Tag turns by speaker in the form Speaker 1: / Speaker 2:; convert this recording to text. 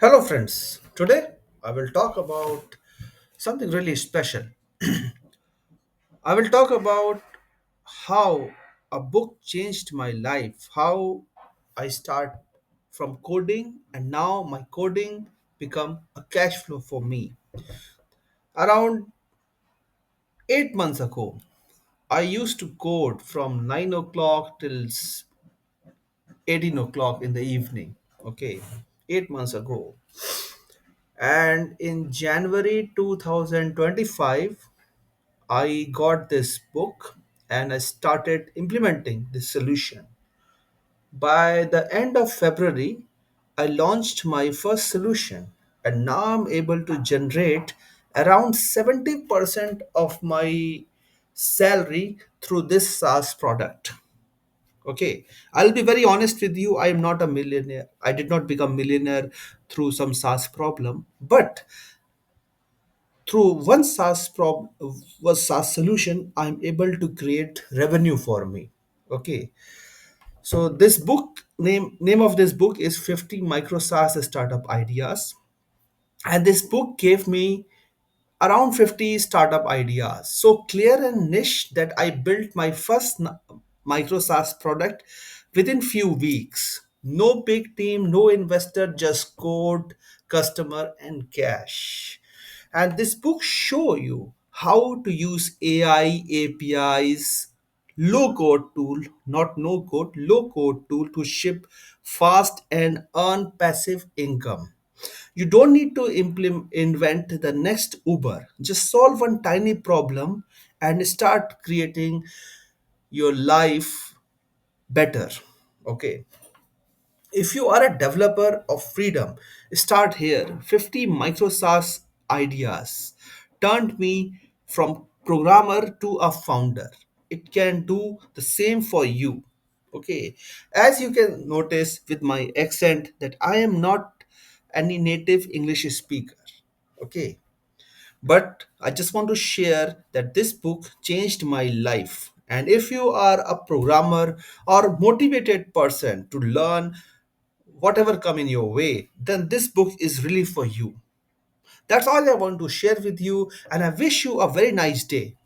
Speaker 1: Hello, friends. Today I will talk about something really special. I will talk about how a book changed my life, how I start from coding and now my coding become a cash flow for me. Around 8 months ago, I used to code from 9 o'clock till 18 o'clock in the evening. Okay, 8 months ago. And in January 2025, I got this book and I started implementing this solution. By the end of February, I launched my first solution and now I'm able to generate around 70% of my salary through this SaaS product. Okay, I'll be very honest with you. I am not a millionaire. I did not become millionaire through some SaaS problem, but through one was SaaS solution, I'm able to create revenue for me. Okay, so this book name of this book is 50 Microsaas Startup Ideas, and this book gave me around 50 startup ideas so clear and niche that I built my first Microsaas product within few weeks. No big team, no investor, just code, customer, and cash. And this book show you how to use AI, APIs, low code tool, not no code, low code tool to ship fast and earn passive income. You don't need to invent the next Uber. Just solve one tiny problem and start creating your life better. Okay. If you are a developer of freedom, start here. 50 Microsaas ideas turned me from programmer to a founder. It can do the same for you. Okay. As you can notice with my accent that I am not any native English speaker. Okay. But I just want to share that this book changed my life. And if you are a programmer or motivated person to learn whatever come in your way, then this book is really for you. That's all I want to share with you, and I wish you a very nice day.